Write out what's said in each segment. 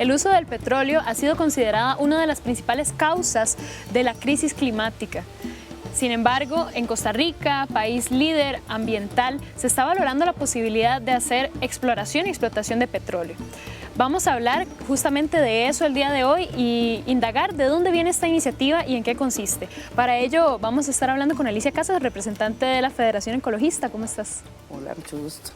el uso del petróleo ha sido considerada una de las principales causas de la crisis climática. Sin embargo, en Costa Rica, país líder ambiental, se está valorando la posibilidad de hacer exploración y explotación de petróleo. Vamos a hablar justamente de eso el día de hoy y indagar de dónde viene esta iniciativa y en qué consiste. Para ello vamos a estar hablando con Alicia Casas, representante de la Federación Ecologista. ¿Cómo estás? Hola, mucho gusto.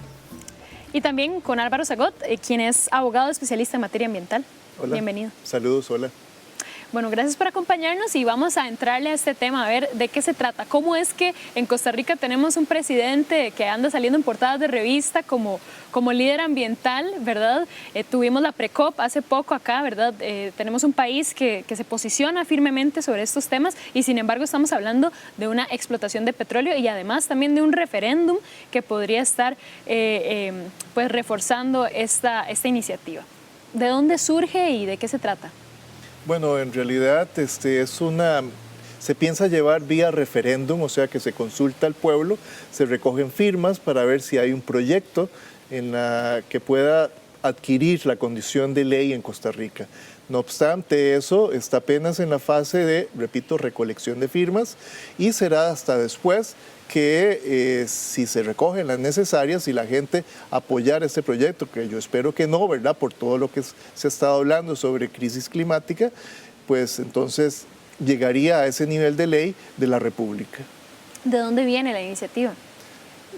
Y también con Álvaro Zagot, quien es abogado especialista en materia ambiental. Hola. Bienvenido. Saludos, hola. Bueno, gracias por acompañarnos y vamos a entrarle a este tema, a ver de qué se trata. ¿Cómo es que en Costa Rica tenemos un presidente que anda saliendo en portadas de revista como líder ambiental, ¿verdad? Tuvimos la Precop hace poco acá, ¿verdad? Tenemos un país que se posiciona firmemente sobre estos temas y sin embargo estamos hablando de una explotación de petróleo y además también de un referéndum que podría estar pues reforzando esta iniciativa. ¿De dónde surge y de qué se trata? Bueno, en realidad se piensa llevar vía referéndum, o sea que se consulta al pueblo, se recogen firmas para ver si hay un proyecto en la que pueda adquirir la condición de ley en Costa Rica. No obstante, eso está apenas en la fase de, repito, recolección de firmas y será hasta después que si se recogen las necesarias y la gente apoyar este proyecto, que yo espero que no, ¿verdad? Por todo lo que se ha estado hablando sobre crisis climática, pues entonces llegaría a ese nivel de ley de la República. ¿De dónde viene la iniciativa?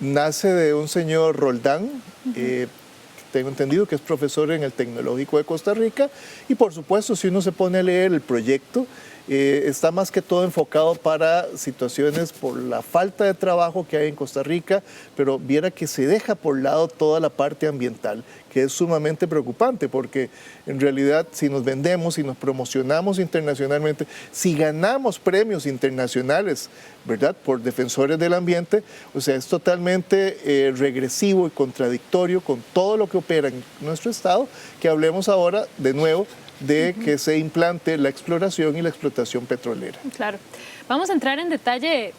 Nace de un señor Roldán, tengo entendido que es profesor en el Tecnológico de Costa Rica, y por supuesto si uno se pone a leer el proyecto, está más que todo enfocado para situaciones por la falta de trabajo que hay en Costa Rica, pero viera que se deja por lado toda la parte ambiental, que es sumamente preocupante, porque en realidad si nos vendemos, si nos promocionamos internacionalmente, si ganamos premios internacionales, ¿verdad?, por defensores del ambiente, o sea, es totalmente regresivo y contradictorio con todo lo que opera en nuestro Estado, que hablemos ahora de nuevo de que se implante la exploración y la explotación petrolera. Claro. Vamos a entrar en detalle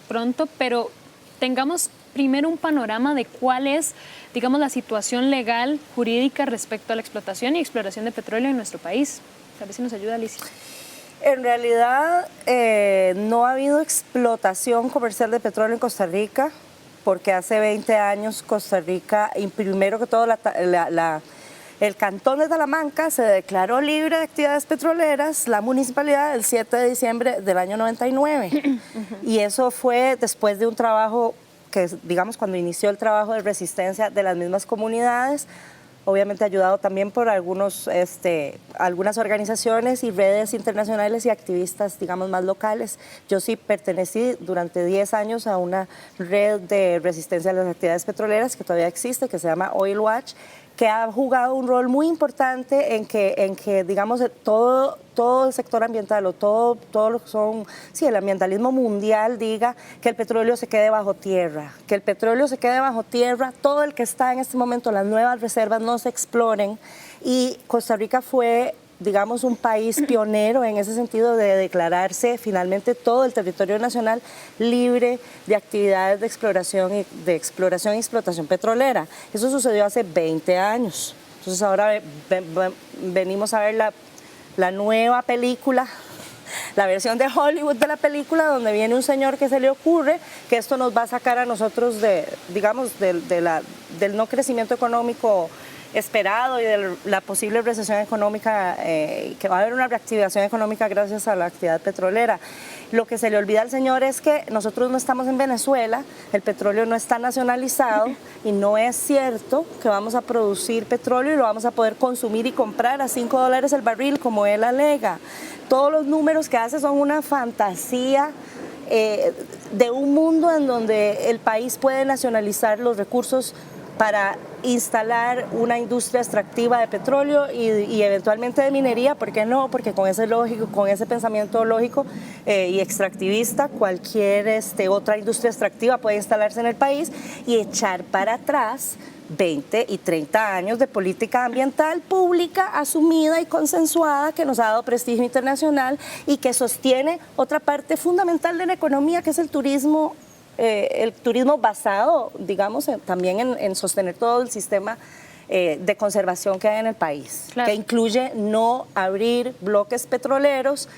pronto, pero tengamos primero un panorama de cuál es, digamos, la situación legal, jurídica respecto a la explotación y exploración de petróleo en nuestro país. A ver si nos ayuda, Alicia. En realidad, no ha habido explotación comercial de petróleo en Costa Rica, porque hace 20 años Costa Rica, y primero que todo el cantón de Talamanca se declaró libre de actividades petroleras, la municipalidad, el 7 de diciembre del año 99. Y eso fue después de un trabajo que, digamos, cuando inició el trabajo de resistencia de las mismas comunidades, obviamente ayudado también por algunas organizaciones y redes internacionales y activistas, digamos, más locales. Yo sí pertenecí durante 10 años a una red de resistencia a las actividades petroleras que todavía existe, que se llama Oil Watch, que ha jugado un rol muy importante en que digamos, todo el sector ambiental o todo lo que son, sí, el ambientalismo mundial diga que el petróleo se quede bajo tierra, todo el que está en este momento, las nuevas reservas no se exploren, y Costa Rica fue, digamos, un país pionero en ese sentido de declararse finalmente todo el territorio nacional libre de actividades de exploración y explotación petrolera. Eso sucedió hace 20 años. Entonces ahora venimos a ver la nueva película, la versión de Hollywood de la película, donde viene un señor que se le ocurre que esto nos va a sacar a nosotros del no crecimiento económico esperado y de la posible recesión económica, que va a haber una reactivación económica gracias a la actividad petrolera. Lo que se le olvida al señor es que nosotros no estamos en Venezuela, el petróleo no está nacionalizado y no es cierto que vamos a producir petróleo y lo vamos a poder consumir y comprar a $5 el barril como él alega. Todos los números que hace son una fantasía de un mundo en donde el país puede nacionalizar los recursos para instalar una industria extractiva de petróleo y eventualmente de minería. ¿Por qué no? Porque con ese pensamiento lógico y extractivista, cualquier otra industria extractiva puede instalarse en el país y echar para atrás 20 y 30 años de política ambiental pública asumida y consensuada que nos ha dado prestigio internacional y que sostiene otra parte fundamental de la economía, que es el turismo basado, digamos, también en sostener todo el sistema de conservación que hay en el país, Claro. que incluye no abrir bloques petroleros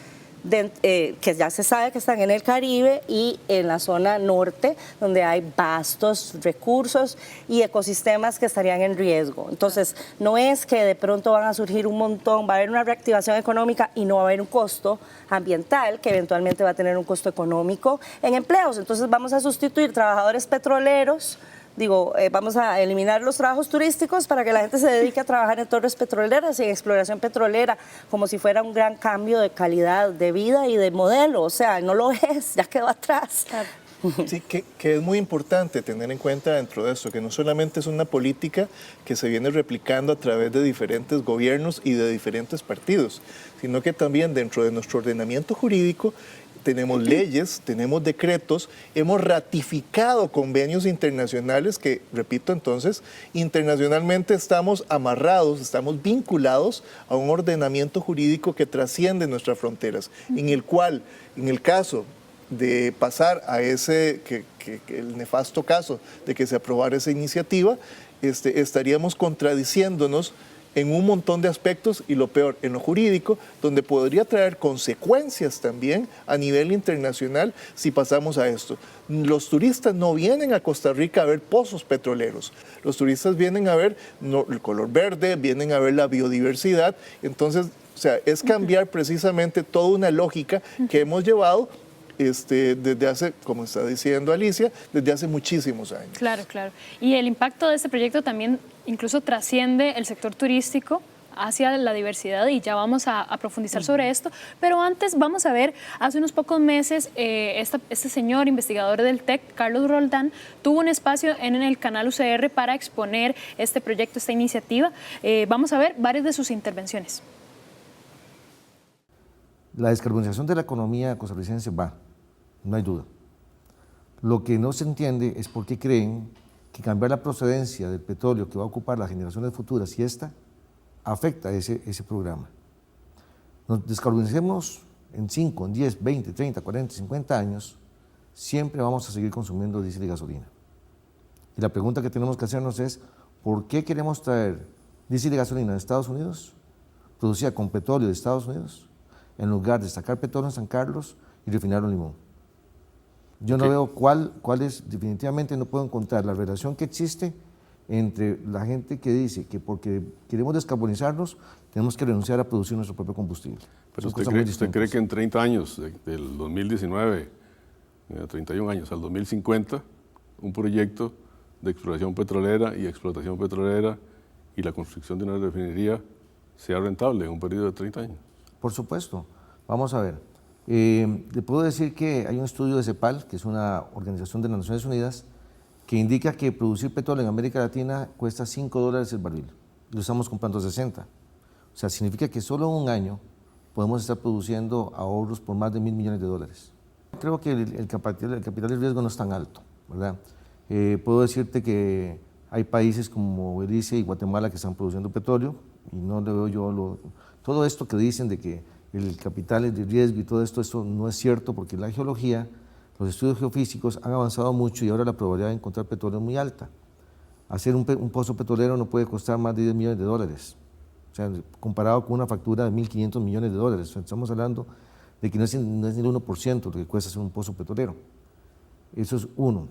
que ya se sabe que están en el Caribe y en la zona norte, donde hay vastos recursos y ecosistemas que estarían en riesgo. Entonces, no es que de pronto van a surgir un montón, va a haber una reactivación económica y no va a haber un costo ambiental, que eventualmente va a tener un costo económico en empleos. Entonces, vamos a sustituir trabajadores petroleros. Vamos a eliminar los trabajos turísticos para que la gente se dedique a trabajar en torres petroleras y en exploración petrolera, como si fuera un gran cambio de calidad de vida y de modelo. O sea, no lo es, ya quedó atrás. Claro. Sí, que es muy importante tener en cuenta dentro de esto, que no solamente es una política que se viene replicando a través de diferentes gobiernos y de diferentes partidos, sino que también dentro de nuestro ordenamiento jurídico tenemos leyes, tenemos decretos, hemos ratificado convenios internacionales que, repito entonces, internacionalmente estamos amarrados, estamos vinculados a un ordenamiento jurídico que trasciende nuestras fronteras, en el cual, en el caso de pasar a el nefasto caso de que se aprobara esa iniciativa, estaríamos contradiciéndonos en un montón de aspectos y lo peor, en lo jurídico, donde podría traer consecuencias también a nivel internacional si pasamos a esto. Los turistas no vienen a Costa Rica a ver pozos petroleros, los turistas vienen a ver el color verde, vienen a ver la biodiversidad, entonces, o sea, es cambiar precisamente toda una lógica que hemos llevado desde hace, como está diciendo Alicia, desde hace muchísimos años. Claro, claro. Y el impacto de este proyecto también incluso trasciende el sector turístico hacia la diversidad y ya vamos a profundizar sobre esto. Pero antes vamos a ver, hace unos pocos meses este señor investigador del TEC, Carlos Roldán, tuvo un espacio en el canal UCR para exponer este proyecto, esta iniciativa. Vamos a ver varias de sus intervenciones. La descarbonización de la economía costarricense va, no hay duda. Lo que no se entiende es por qué creen que cambiar la procedencia del petróleo que va a ocupar las generaciones futuras y esta afecta ese programa. Nos descarbonicemos en 5, en 10, 20, 30, 40, 50 años, siempre vamos a seguir consumiendo diésel y gasolina. Y la pregunta que tenemos que hacernos es, ¿por qué queremos traer diésel y gasolina de Estados Unidos, producida con petróleo de Estados Unidos, en lugar de sacar petróleo en San Carlos y refinarlo en Limón? Yo no veo cuál es, definitivamente no puedo encontrar la relación que existe entre la gente que dice que porque queremos descarbonizarnos, tenemos que renunciar a producir nuestro propio combustible. Pero usted cree que en 30 años, del 2019, 31 años al 2050, un proyecto de exploración petrolera y explotación petrolera y la construcción de una refinería sea rentable en un periodo de 30 años? Por supuesto. Vamos a ver. Le puedo decir que hay un estudio de CEPAL, que es una organización de las Naciones Unidas, que indica que producir petróleo en América Latina cuesta $5 el barril. Lo estamos comprando a 60. O sea, significa que solo en un año podemos estar produciendo ahorros por más de $1.000 millones. Creo que el capital de riesgo no es tan alto, ¿verdad? Puedo decirte que hay países como Belice y Guatemala que están produciendo petróleo y no le veo yo todo esto que dicen de que el capital es de riesgo y todo esto no es cierto, porque la geología, los estudios geofísicos han avanzado mucho y ahora la probabilidad de encontrar petróleo es muy alta. Hacer un pozo petrolero no puede costar más de $10 millones, o sea, comparado con una factura de $1.500 millones. O sea, estamos hablando de que no es ni el 1% lo que cuesta hacer un pozo petrolero. Eso es uno.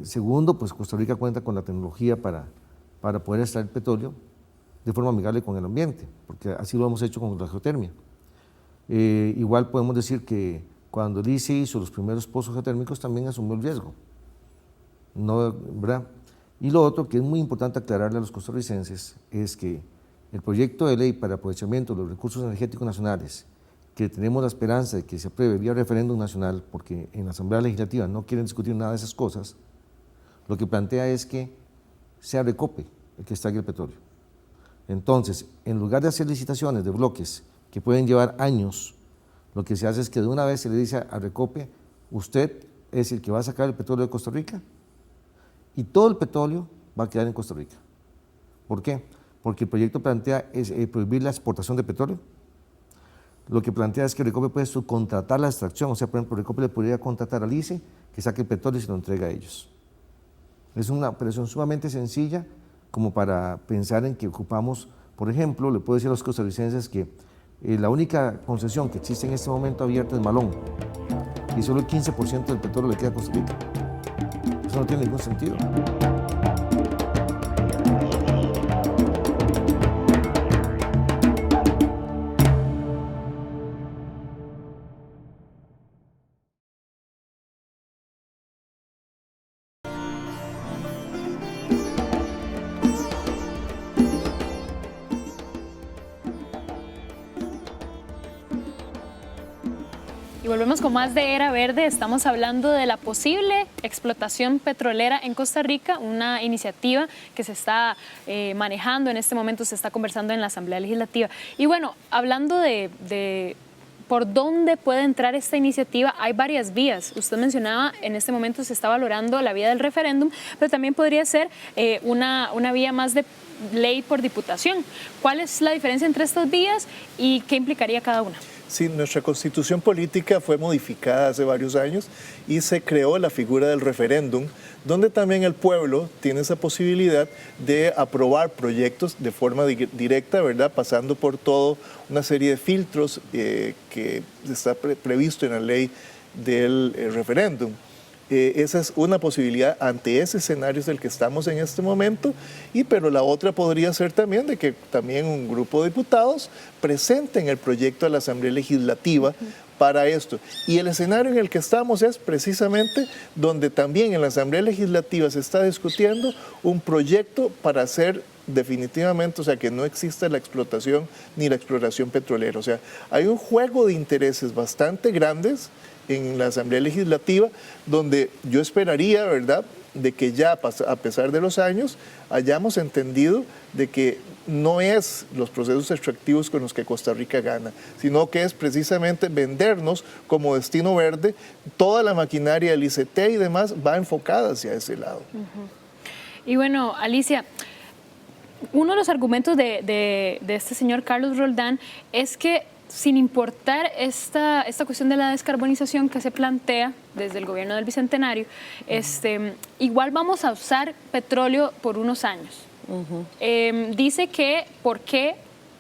Segundo, pues Costa Rica cuenta con la tecnología para poder extraer petróleo de forma amigable con el ambiente, porque así lo hemos hecho con la geotermia. Igual podemos decir que cuando el ICE hizo los primeros pozos geotérmicos también asumió el riesgo, ¿no, verdad? Y lo otro que es muy importante aclararle a los costarricenses es que el proyecto de ley para aprovechamiento de los recursos energéticos nacionales, que tenemos la esperanza de que se apruebe vía referéndum nacional, porque en la Asamblea Legislativa no quieren discutir nada de esas cosas, lo que plantea es que sea Recope el que extraiga el petróleo. Entonces, en lugar de hacer licitaciones de bloques que pueden llevar años, lo que se hace es que de una vez se le dice a Recope, usted es el que va a sacar el petróleo de Costa Rica y todo el petróleo va a quedar en Costa Rica. ¿Por qué? Porque el proyecto plantea prohibir la exportación de petróleo. Lo que plantea es que Recope puede subcontratar la extracción, o sea, por ejemplo, Recope le podría contratar al ICE que saque el petróleo y se lo entrega a ellos. Es una operación sumamente sencilla, como para pensar en que ocupamos, por ejemplo, le puedo decir a los costarricenses que la única concesión que existe en este momento abierta es Malón, y solo el 15% del petróleo le queda a Costa Rica. Eso no tiene ningún sentido. Y volvemos con más de Era Verde. Estamos hablando de la posible explotación petrolera en Costa Rica, una iniciativa que se está manejando en este momento, se está conversando en la Asamblea Legislativa. Y bueno, hablando de por dónde puede entrar esta iniciativa, hay varias vías. Usted mencionaba, en este momento se está valorando la vía del referéndum, pero también podría ser una vía más de ley por diputación. ¿Cuál es la diferencia entre estas vías y qué implicaría cada una? Sí, nuestra constitución política fue modificada hace varios años y se creó la figura del referéndum, donde también el pueblo tiene esa posibilidad de aprobar proyectos de forma directa, ¿verdad? Pasando por toda una serie de filtros que está previsto en la ley del referéndum. Esa es una posibilidad ante ese escenario es el que estamos en este momento, pero la otra podría ser también de que también un grupo de diputados presenten el proyecto a la Asamblea Legislativa para esto. Y el escenario en el que estamos es precisamente donde también en la Asamblea Legislativa se está discutiendo un proyecto para hacer definitivamente, o sea, que no exista la explotación ni la exploración petrolera. O sea, hay un juego de intereses bastante grandes en la Asamblea Legislativa, donde yo esperaría, ¿verdad?, de que ya a pesar de los años hayamos entendido de que no es los procesos extractivos con los que Costa Rica gana, sino que es precisamente vendernos como destino verde. Toda la maquinaria del ICT y demás va enfocada hacia ese lado. Y bueno, Alicia, uno de los argumentos de este señor Carlos Roldán es que sin importar esta cuestión de la descarbonización que se plantea desde el gobierno del Bicentenario, igual vamos a usar petróleo por unos años. Dice que ¿por qué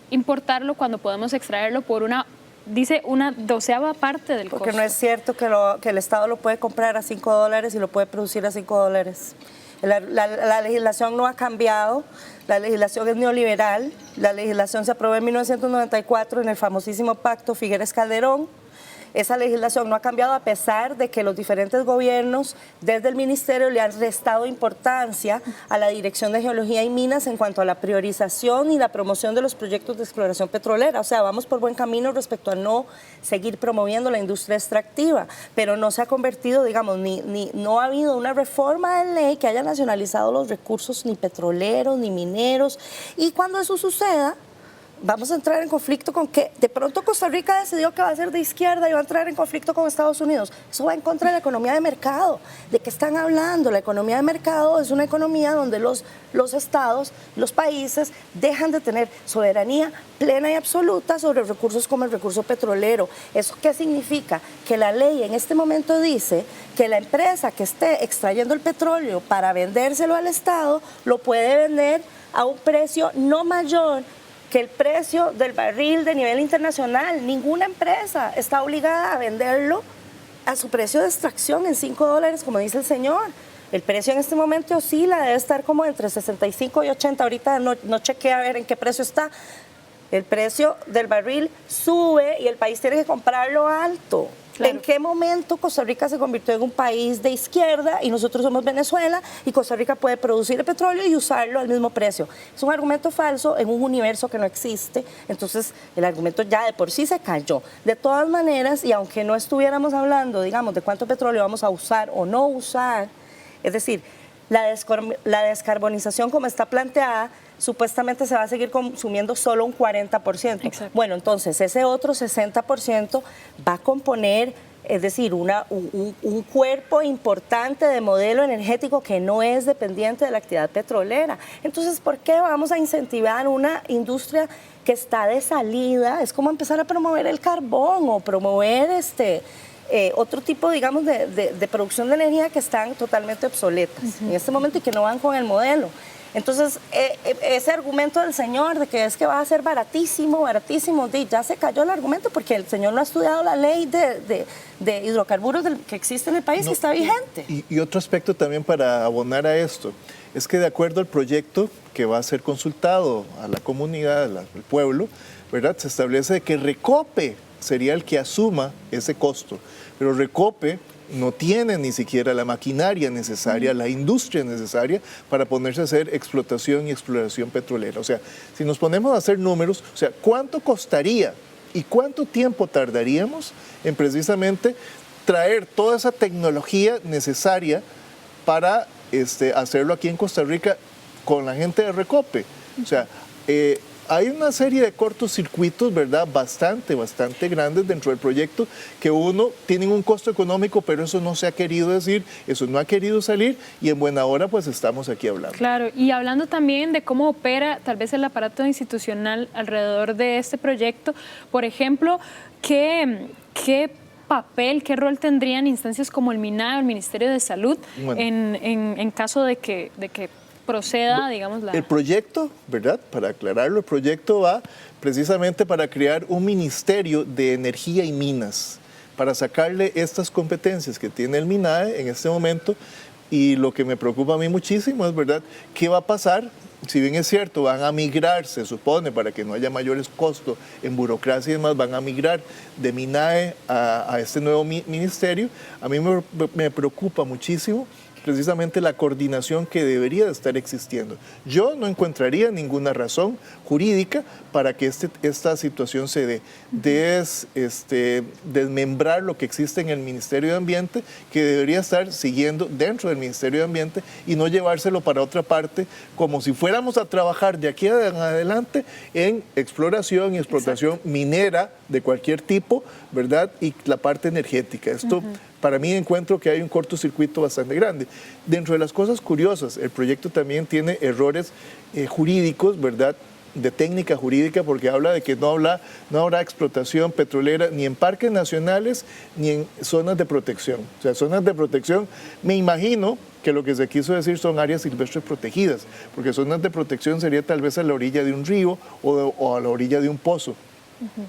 importarlo cuando podemos extraerlo por una 12ª parte del costo? Porque no es cierto que el Estado lo puede comprar a $5 y lo puede producir a $5. La legislación no ha cambiado, la legislación es neoliberal, la legislación se aprobó en 1994 en el famosísimo Pacto Figueres-Calderón. Esa legislación no ha cambiado a pesar de que los diferentes gobiernos desde el ministerio le han restado importancia a la Dirección de Geología y Minas en cuanto a la priorización y la promoción de los proyectos de exploración petrolera. O sea, vamos por buen camino respecto a no seguir promoviendo la industria extractiva, pero no se ha convertido, digamos, no ha habido una reforma de ley que haya nacionalizado los recursos ni petroleros ni mineros. Y cuando eso suceda, vamos a entrar en conflicto con que de pronto Costa Rica decidió que va a ser de izquierda y va a entrar en conflicto con Estados Unidos. Eso va en contra de la economía de mercado. ¿De qué están hablando? La economía de mercado es una economía donde los estados, los países dejan de tener soberanía plena y absoluta sobre recursos como el recurso petrolero. ¿Eso qué significa? Que la ley en este momento dice que la empresa que esté extrayendo el petróleo para vendérselo al Estado lo puede vender a un precio no mayor que el precio del barril de nivel internacional. Ninguna empresa está obligada a venderlo a su precio de extracción en $5, como dice el señor. El precio en este momento oscila, debe estar como entre 65 y 80. Ahorita no chequeé a ver en qué precio está. El precio del barril sube y el país tiene que comprarlo alto. Claro. ¿En qué momento Costa Rica se convirtió en un país de izquierda y nosotros somos Venezuela y Costa Rica puede producir el petróleo y usarlo al mismo precio? Es un argumento falso en un universo que no existe, entonces el argumento ya de por sí se cayó. De todas maneras, y aunque no estuviéramos hablando, digamos, de cuánto petróleo vamos a usar o no usar, es decir, la descarbonización como está planteada, supuestamente se va a seguir consumiendo solo un 40%. Exacto. Bueno, entonces ese otro 60% va a componer, es decir, un cuerpo importante de modelo energético que no es dependiente de la actividad petrolera. Entonces, ¿por qué vamos a incentivar una industria que está de salida? Es como empezar a promover el carbón o promover otro tipo, digamos, de producción de energía que están totalmente obsoletas en este momento y que no van con el modelo. Entonces, ese argumento del señor de que es que va a ser baratísimo, ya se cayó el argumento porque el señor no ha estudiado la ley de hidrocarburos que existe en el país y está vigente. Y otro aspecto también para abonar a esto, es que de acuerdo al proyecto que va a ser consultado a la comunidad, al pueblo, ¿verdad? Se establece que Recope sería el que asuma ese costo, pero Recope no tiene ni siquiera la maquinaria necesaria, la industria necesaria para ponerse a hacer explotación y exploración petrolera. O sea, si nos ponemos a hacer números, o sea, ¿cuánto costaría y cuánto tiempo tardaríamos en precisamente traer toda esa tecnología necesaria para hacerlo aquí en Costa Rica con la gente de Recope? O sea, hay una serie de cortocircuitos, ¿verdad? Bastante grandes dentro del proyecto que tienen un costo económico, pero eso no se ha querido decir, eso no ha querido salir y en buena hora pues estamos aquí hablando. Claro, y hablando también de cómo opera tal vez el aparato institucional alrededor de este proyecto, por ejemplo, ¿qué papel, qué rol tendrían instancias como el MINAE o el Ministerio de Salud en caso de que proceda, digamos, El proyecto, ¿verdad? Para aclararlo, el proyecto va precisamente para crear un ministerio de energía y minas, para sacarle estas competencias que tiene el MINAE en este momento. Y lo que me preocupa a mí muchísimo es, ¿verdad?, ¿qué va a pasar? Si bien es cierto, van a migrar, se supone, para que no haya mayores costos en burocracia y demás, van a migrar de MINAE a este nuevo ministerio. A mí me preocupa muchísimo precisamente la coordinación que debería de estar existiendo. Yo no encontraría ninguna razón jurídica para que esta situación se dé. Desmembrar lo que existe en el Ministerio de Ambiente, que debería estar siguiendo dentro del Ministerio de Ambiente y no llevárselo para otra parte, como si fuéramos a trabajar de aquí en adelante en exploración y explotación minera de cualquier tipo, ¿verdad? Y la parte energética. Esto, para mí, encuentro que hay un cortocircuito bastante grande. Dentro de las cosas curiosas, el proyecto también tiene errores jurídicos, ¿verdad?, de técnica jurídica, porque habla de que no habrá explotación petrolera ni en parques nacionales ni en zonas de protección. O sea, zonas de protección, me imagino que lo que se quiso decir son áreas silvestres protegidas, porque zonas de protección sería tal vez a la orilla de un río o a la orilla de un pozo.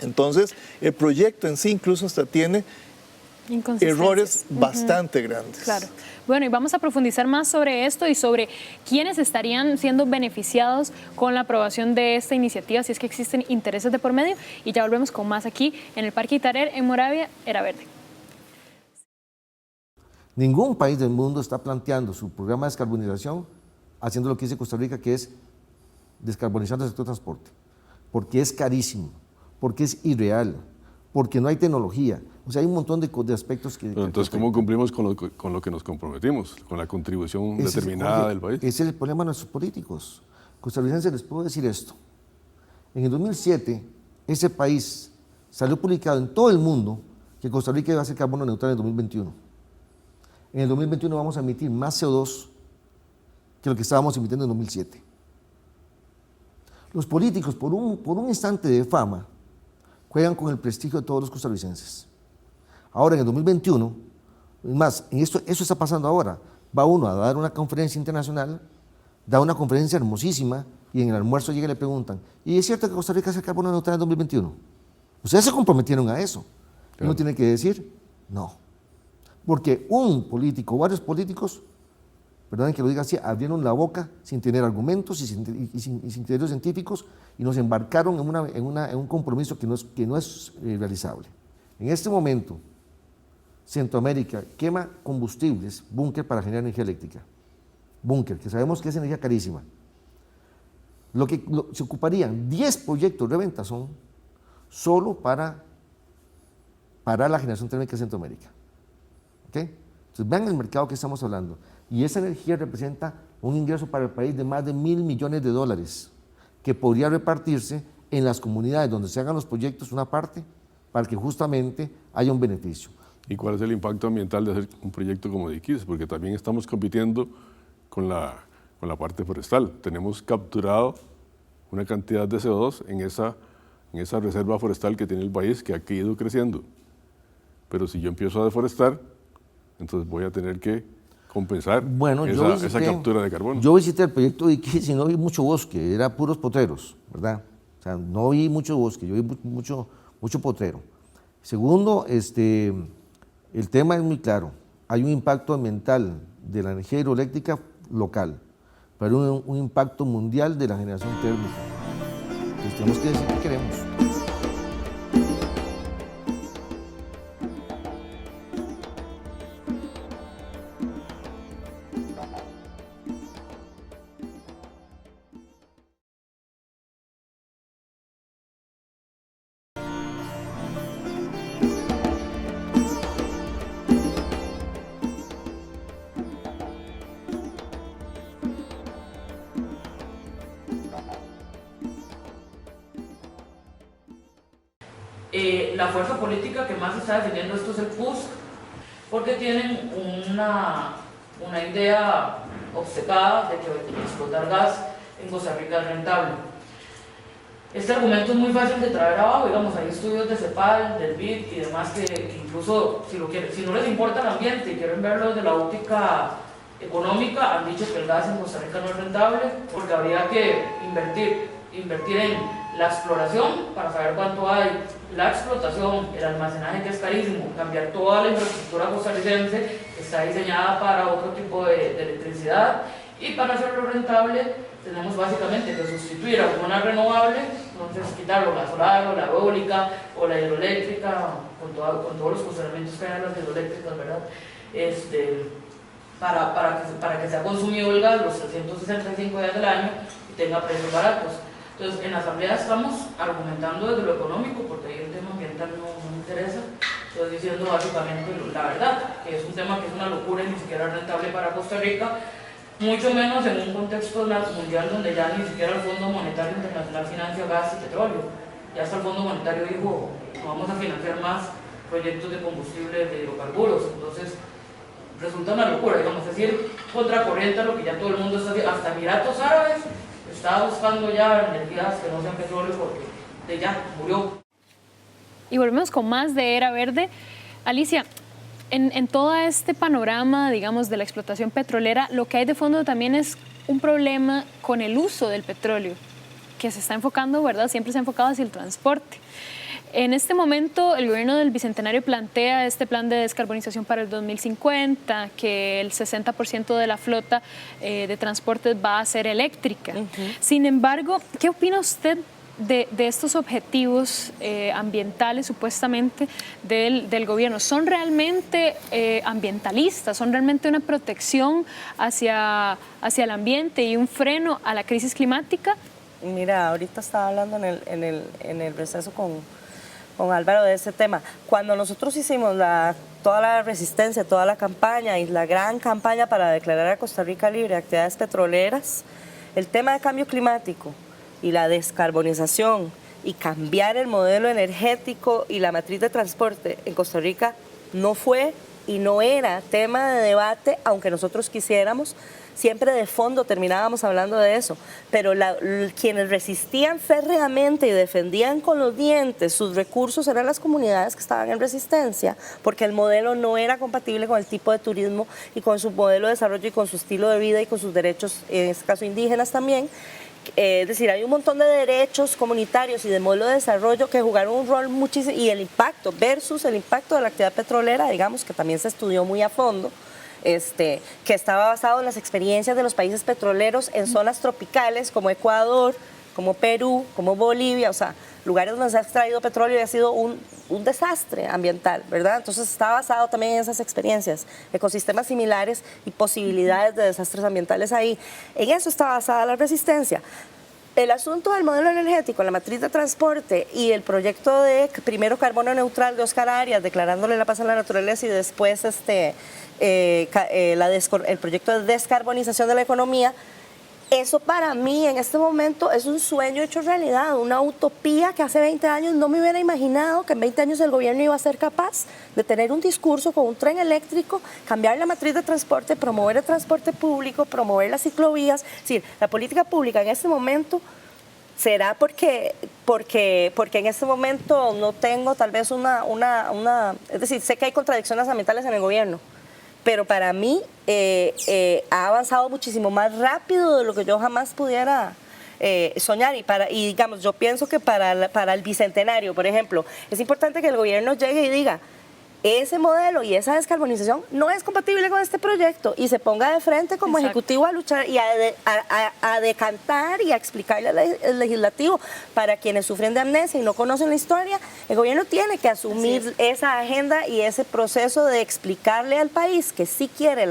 Entonces, el proyecto en sí incluso hasta tiene errores bastante grandes. Claro. Bueno, y vamos a profundizar más sobre esto y sobre quiénes estarían siendo beneficiados con la aprobación de esta iniciativa, si es que existen intereses de por medio, y ya volvemos con más aquí en el Parque Itarer, en Moravia, Era Verde. Ningún país del mundo está planteando su programa de descarbonización haciendo lo que dice Costa Rica, que es descarbonizando el sector de transporte, porque es carísimo, porque es irreal, porque no hay tecnología. O sea, hay un montón de aspectos que... Pero entonces, ¿cómo cumplimos con lo que nos comprometimos? Con la contribución determinada del país. Ese es el problema de nuestros políticos. Costarricenses, les puedo decir esto. En el 2007, ese país salió publicado en todo el mundo que Costa Rica iba a ser carbono neutral en el 2021. En el 2021 vamos a emitir más CO2 que lo que estábamos emitiendo en 2007. Los políticos, por un instante de fama, juegan con el prestigio de todos los costarricenses. Ahora, en el 2021, es más, eso está pasando ahora, va uno a dar una conferencia internacional, da una conferencia hermosísima, y en el almuerzo llega y le preguntan, ¿y es cierto que Costa Rica es el carbono neutral en 2021? Ustedes se comprometieron a eso. Claro. Uno tiene que decir, no. Porque un político, varios políticos, perdonen que lo diga así, abrieron la boca sin tener argumentos y sin criterios científicos y nos embarcaron en un compromiso que no es realizable. En este momento, Centroamérica quema combustibles, búnker para generar energía eléctrica. Búnker, que sabemos que es energía carísima. Se ocuparían 10 proyectos de Reventazón solo para la generación térmica de Centroamérica. ¿Okay? Entonces, vean el mercado que estamos hablando. Y esa energía representa un ingreso para el país de más de $1.000 millones que podría repartirse en las comunidades donde se hagan los proyectos, una parte, para que justamente haya un beneficio. ¿Y cuál es el impacto ambiental de hacer un proyecto como de Iquitos? Porque también estamos compitiendo con la parte forestal. Tenemos capturado una cantidad de CO2 en esa reserva forestal que tiene el país, que ha ido creciendo. Pero si yo empiezo a deforestar, entonces voy a tener que compensar Bueno, esa captura de carbono. Yo visité el proyecto de Iquitos y no vi mucho bosque, era puros potreros, ¿verdad? O sea, no vi mucho bosque, yo vi mucho potrero. Segundo, el tema es muy claro. Hay un impacto ambiental de la energía hidroeléctrica local, pero un impacto mundial de la generación térmica. Entonces tenemos que decir qué queremos. La fuerza política que más está defendiendo esto es el PUSC, porque tienen una idea obcecada de que explotar gas en Costa Rica es rentable. Este argumento es muy fácil de traer abajo, digamos, hay estudios de CEPAL, del BID y demás que incluso si no les importa el ambiente y quieren verlo desde la óptica económica, han dicho que el gas en Costa Rica no es rentable porque habría que invertir en la exploración para saber cuánto hay, la explotación, el almacenaje que es carísimo, cambiar toda la infraestructura costarricense que está diseñada para otro tipo de electricidad, y para hacerlo rentable tenemos básicamente que sustituir a una renovable, entonces quitarlo la solar o la eólica o la hidroeléctrica, con todos los cuestionamientos que hay en las hidroeléctricas, ¿verdad? Para que sea consumido el gas los 365 días del año y tenga precios baratos. Entonces, en la Asamblea estamos argumentando desde lo económico, porque ahí el tema ambiental no me interesa. Estoy diciendo básicamente la verdad, que es un tema que es una locura y ni siquiera es rentable para Costa Rica, mucho menos en un contexto mundial donde ya ni siquiera el Fondo Monetario Internacional financia gas y petróleo. Ya hasta el Fondo Monetario dijo, no vamos a financiar más proyectos de combustible de hidrocarburos. Entonces, resulta una locura, digamos, es decir, contracorriente a lo que ya todo el mundo está haciendo, hasta Emiratos Árabes estaba buscando ya energías que no sean petróleo porque ya murió. Y volvemos con más de Era Verde. Alicia, en todo este panorama, digamos, de la explotación petrolera, lo que hay de fondo también es un problema con el uso del petróleo, que se está enfocando, ¿verdad? Siempre se ha enfocado hacia el transporte. En este momento, el gobierno del Bicentenario plantea este plan de descarbonización para el 2050, que el 60% de la flota de transportes va a ser eléctrica. Sin embargo, ¿qué opina usted de estos objetivos ambientales supuestamente del gobierno? ¿Son realmente ambientalistas? ¿Son realmente una protección hacia el ambiente y un freno a la crisis climática? Mira, ahorita estaba hablando en el receso con Álvaro de ese tema. Cuando nosotros hicimos toda la resistencia, toda la campaña y la gran campaña para declarar a Costa Rica libre de actividades petroleras, el tema de cambio climático y la descarbonización y cambiar el modelo energético y la matriz de transporte en Costa Rica no fue y no era tema de debate, aunque nosotros quisiéramos. Siempre de fondo terminábamos hablando de eso, pero quienes resistían férreamente y defendían con los dientes sus recursos eran las comunidades que estaban en resistencia, porque el modelo no era compatible con el tipo de turismo y con su modelo de desarrollo y con su estilo de vida y con sus derechos, en este caso indígenas también. Es decir, hay un montón de derechos comunitarios y de modelo de desarrollo que jugaron un rol muchísimo, y el impacto versus el impacto de la actividad petrolera, digamos, que también se estudió muy a fondo. Que estaba basado en las experiencias de los países petroleros en zonas tropicales como Ecuador, como Perú, como Bolivia, o sea, lugares donde se ha extraído petróleo y ha sido un desastre ambiental, ¿verdad? Entonces está basado también en esas experiencias, ecosistemas similares y posibilidades de desastres ambientales ahí. En eso está basada la resistencia. El asunto del modelo energético, la matriz de transporte y el proyecto de primero carbono neutral de Oscar Arias, declarándole la paz a la naturaleza, y después el proyecto de descarbonización de la economía, eso para mí en este momento es un sueño hecho realidad, una utopía que hace 20 años no me hubiera imaginado que en 20 años el gobierno iba a ser capaz de tener un discurso con un tren eléctrico, cambiar la matriz de transporte, promover el transporte público, promover las ciclovías. Es decir, la política pública en este momento será porque en este momento no tengo tal vez es decir, sé que hay contradicciones ambientales en el gobierno, pero para mí ha avanzado muchísimo más rápido de lo que yo jamás pudiera soñar. Y digamos, yo pienso que para el Bicentenario, por ejemplo, es importante que el gobierno llegue y diga: ese modelo y esa descarbonización no es compatible con este proyecto, y se ponga de frente como ejecutivo a luchar y a decantar y a explicarle al legislativo. Para quienes sufren de amnesia y no conocen la historia, el gobierno tiene que asumir esa agenda y ese proceso de explicarle al país que sí quiere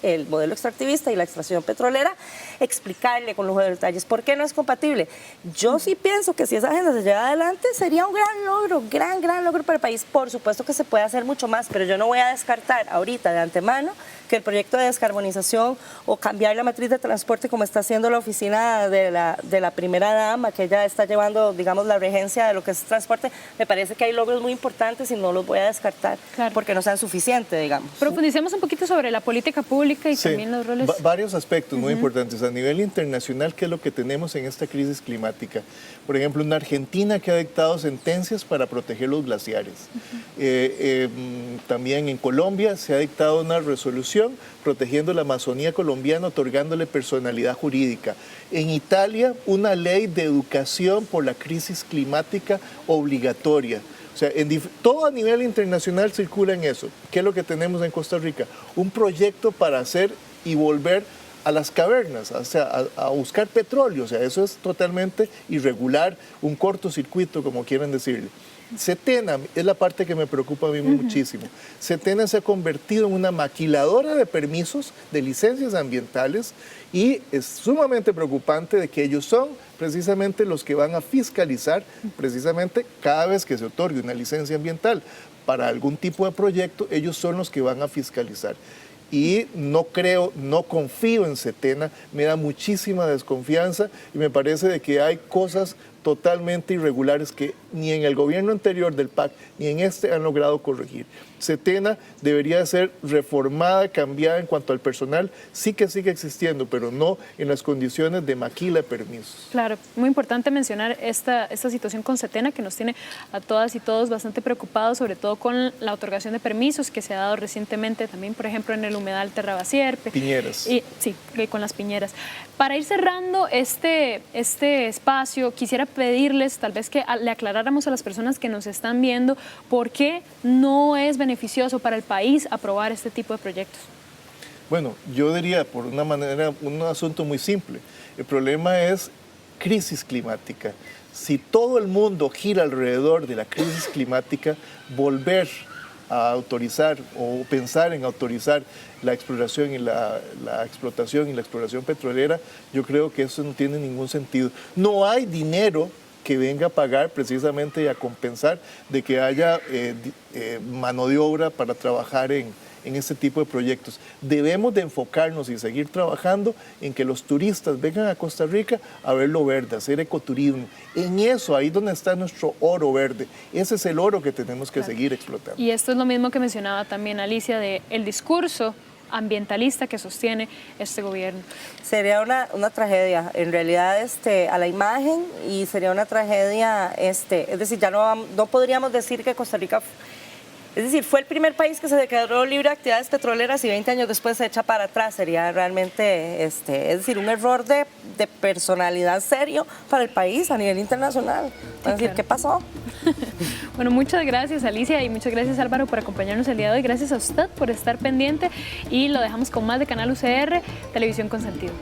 el modelo extractivista y la extracción petrolera, explicarle con lujo de detalles por qué no es compatible. Yo sí pienso que si esa agenda se lleva adelante, sería un gran logro, gran logro para el país. Por supuesto que se puede hacer mucho más, pero yo no voy a descartar ahorita de antemano que el proyecto de descarbonización o cambiar la matriz de transporte, como está haciendo la oficina de la primera dama, que ella está llevando, digamos, la regencia de lo que es transporte, me parece que hay logros muy importantes y no los voy a descartar porque no sean suficientes, digamos. Profundicemos un poquito sobre la política pública y también los roles. Varios aspectos muy importantes. A nivel internacional, ¿qué es lo que tenemos en esta crisis climática? Por ejemplo, una Argentina que ha dictado sentencias para proteger los glaciares. También en Colombia se ha dictado una resolución protegiendo la Amazonía colombiana, otorgándole personalidad jurídica. En Italia, una ley de educación por la crisis climática obligatoria. O sea, todo a nivel internacional circula en eso. ¿Qué es lo que tenemos en Costa Rica? Un proyecto para hacer y volver a las cavernas, o sea, a buscar petróleo. O sea, eso es totalmente irregular, un cortocircuito, como quieran decirle. Setena es la parte que me preocupa a mí muchísimo. Setena se ha convertido en una maquiladora de permisos, de licencias ambientales, y es sumamente preocupante de que ellos son precisamente los que van a fiscalizar, precisamente cada vez que se otorgue una licencia ambiental para algún tipo de proyecto, ellos son los que van a fiscalizar. Y no confío en Setena, me da muchísima desconfianza y me parece de que hay cosas totalmente irregulares que ni en el gobierno anterior del PAC ni en este han logrado corregir. Setena debería ser reformada, cambiada en cuanto al personal, sí que sigue existiendo, pero no en las condiciones de maquila de permisos. Claro, muy importante mencionar esta situación con Setena, que nos tiene a todas y todos bastante preocupados, sobre todo con la otorgación de permisos que se ha dado recientemente, también por ejemplo en el humedal Terrabasier. Piñeras. Sí, con las piñeras. Para ir cerrando este espacio, quisiera pedirles tal vez que le aclaráramos a las personas que nos están viendo por qué no es beneficioso para el país aprobar este tipo de proyectos. Bueno, yo diría por una manera, un asunto muy simple. El problema es crisis climática. Si todo el mundo gira alrededor de la crisis climática, volver a autorizar o pensar en autorizar la exploración y la explotación y la exploración petrolera, yo creo que eso no tiene ningún sentido. No hay dinero que venga a pagar precisamente y a compensar de que haya mano de obra para trabajar en este tipo de proyectos. Debemos de enfocarnos y seguir trabajando en que los turistas vengan a Costa Rica a ver lo verde, a hacer ecoturismo. En eso, ahí donde está nuestro oro verde.Ese es el oro que tenemos que seguir explotando. Y esto es lo mismo que mencionaba también Alicia, de el discurso ambientalista que sostiene este gobierno. Sería una tragedia, en realidad, a la imagen, y sería una tragedia, es decir, ya no podríamos decir que Costa Rica, es decir, fue el primer país que se declaró libre de actividades petroleras y 20 años después se echa para atrás. Sería realmente, es decir, un error de personalidad serio para el país a nivel internacional. Es decir, ¿qué pasó? Bueno, muchas gracias Alicia y muchas gracias Álvaro por acompañarnos el día de hoy. Gracias a usted por estar pendiente y lo dejamos con más de Canal UCR, Televisión con Sentido.